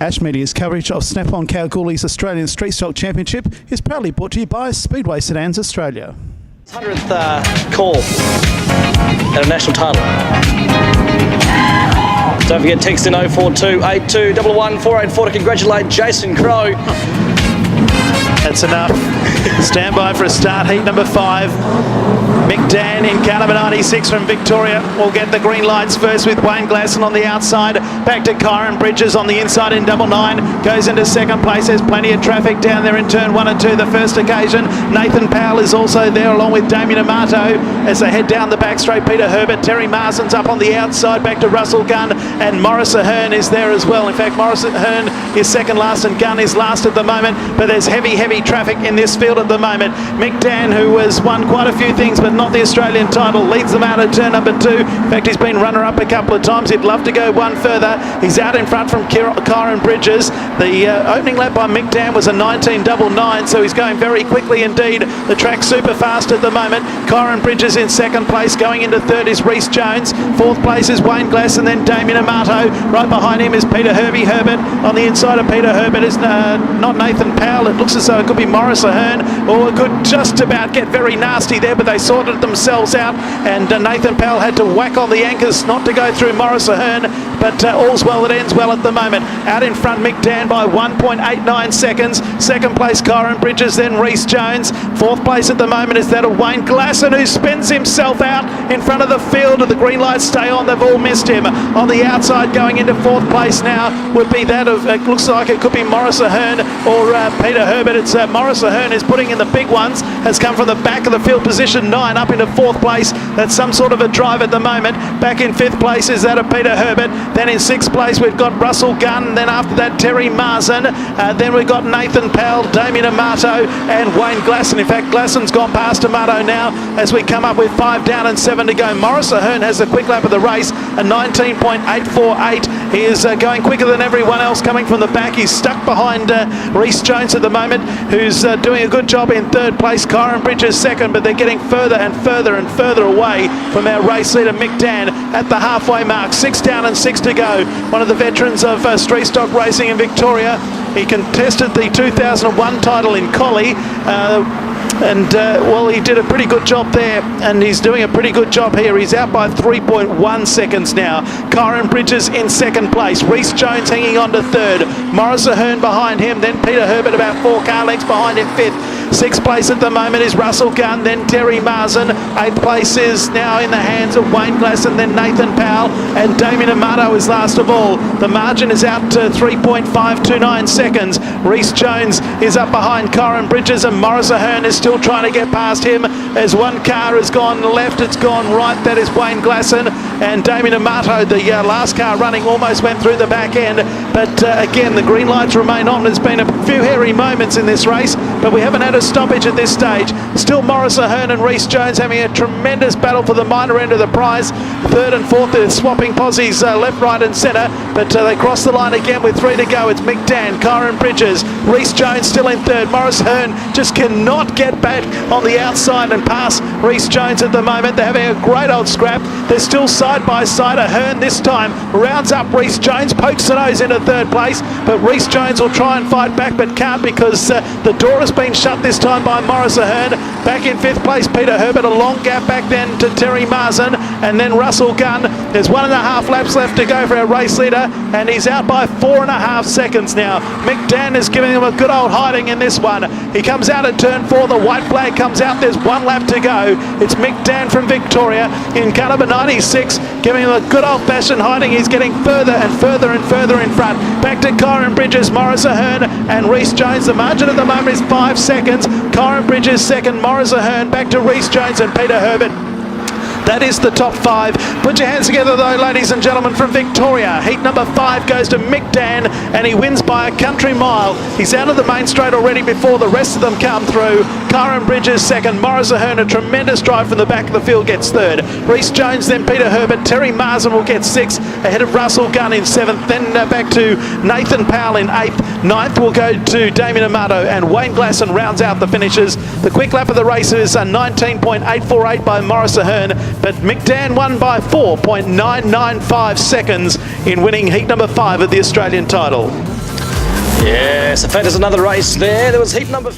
Ash Media's coverage of Snap-on Kalgoorlie's Australian Street Stock Championship is proudly brought to you by Speedway Sedans Australia. 100th call at a national title. Don't forget, text in 042 82 11484 to congratulate Jason Crow. That's enough. Stand by for a start. Heat number 5. Mick Dan in car number 96 from Victoria will get the green lights first with Wayne Glasson on the outside. Back to Kyron Bridges on the inside in double 9. Goes into second place. There's plenty of traffic down there in turn 1 and 2 the first occasion. Nathan Powell is also there along with Damien Amato as they head down the back straight. Peter Herbert, Terry Marsden's up on the outside. Back to Russell Gunn and Morris Ahern is there as well. In fact, Morris Ahern is second last and Gunn is last at the moment. But there's heavy traffic in this field at the moment. Mick Dan, who has won quite a few things but not the Australian title, leads them out at turn number 2. In fact, he's been runner-up a couple of times. He'd love to go one further. He's out in front from Kyron Bridges. The opening lap by Mick Dan was a 19.99, so he's going very quickly indeed. The track's super fast at the moment. Kyron Bridges in second place. Going into third is Rhys Jones. Fourth place is Wayne Glasson, then Damien Amato. Right behind him is Peter Herbert. On the inside of Peter Herbert is not Nathan Powell. It looks as though it could be Morris Ahern, or it could just about get very nasty there, but they sorted themselves out, and Nathan Powell had to whack on the anchors not to go through Morris Ahern, but all's well that ends well at the moment. Out in front, Mick Dan by 1.89 seconds. Second place, Kyron Bridges, then Rhys Jones. Fourth place at the moment is that of Wayne Glasson, who spins himself out in front of the field. The green lights stay on, they've all missed him. On the outside, going into fourth place now, would be that of, it looks like it could be Morris Ahern or Peter Herbert. It's Morris Ahern is putting in the big ones, has come from the back of the field, position 9 up into fourth place. That's some sort of a drive at the moment. Back in fifth place is that of Peter Herbert. Then in sixth place we've got Russell Gunn. Then after that Terry Marsden. Then we've got Nathan Powell, Damien Amato and Wayne Glasson. In fact, Glasson's gone past Amato now as we come up with 5 down and 7 to go. Morris Ahern has the quick lap of the race, a 19.848. He is going quicker than everyone else coming from the back. He's stuck behind Rhys Jones at the moment, who's doing a good job in third place. Kyron Bridges second, but they're getting further and further and further away from our race leader Mick Dan at the halfway mark. 6 down and 6 to go. One of the veterans of street stock racing in Victoria. He contested the 2001 title in Collie. Well, he did a pretty good job there, and he's doing a pretty good job here. He's out by 3.1 seconds now. Kyron Bridges in second place. Rhys Jones hanging on to third. Morris Ahern behind him, then Peter Herbert about 4 car lengths behind him fifth. Sixth place at the moment is Russell Gunn, then Terry Marsden. Eighth place is now in the hands of Wayne Glasson, then Nathan Powell, and Damien Amato is last of all. The margin is out to 3.529 seconds. Rhys Jones is up behind Kyron Bridges, and Morris Ahern is still trying to get past him as one car has gone left, it's gone right. That is Wayne Glasson, and Damien Amato, the last car running, almost went through the back end, but again the green lights remain on. There's been a few hairy moments in this race, but we haven't had a stoppage at this stage. Still Morris Ahern and Rhys Jones having a tremendous battle for the minor end of the prize. Third and fourth, they're swapping posies left, right and centre, but they cross the line again with 3 to go. It's Mick Dan, Kyron Bridges, Rhys Jones still in third. Morris Ahern just cannot get back on the outside and pass Rhys Jones at the moment. They're having a great old scrap. They're still side by side. Ahern this time rounds up Rhys Jones, pokes the nose into third place, but Rhys Jones will try and fight back but can't, because the door has been shut this time by Morris Ahern. Back in fifth place, Peter Herbert, a long gap back then to Terry Marsden, and then Russell Gunn. There's 1.5 laps left to go for our race leader, and he's out by 4.5 seconds now. Mick Dan is giving him a good old hiding in this one. He comes out at turn 4, the white flag comes out, there's 1 lap to go. It's Mick Dan from Victoria in car number 96, giving him a good old-fashioned hiding. He's getting further and further and further in front. Back to Kyron Bridges, Morris Ahern and Rhys Jones. The margin at the moment is 5 seconds. Kyron Bridges second, Morris Ahern, back to Rhys Jones and Peter Herbert. That is the top 5. Put your hands together though, ladies and gentlemen, from Victoria. Heat number 5 goes to Mick Dan, and he wins by a country mile. He's out of the main straight already before the rest of them come through. Kyron Bridges second, Morris Ahern, a tremendous drive from the back of the field, gets third. Rhys Jones, then Peter Herbert. Terry Marsden will get 6th, ahead of Russell Gunn in 7th. Then back to Nathan Powell in 8th. 9th will go to Damien Amato, and Wayne Glasson rounds out the finishes. The quick lap of the race is 19.848 by Morris Ahern, but Mick Dan won by 4.995 seconds in winning heat number 5 of the Australian title. Yes, if that is another race there. There was heat number...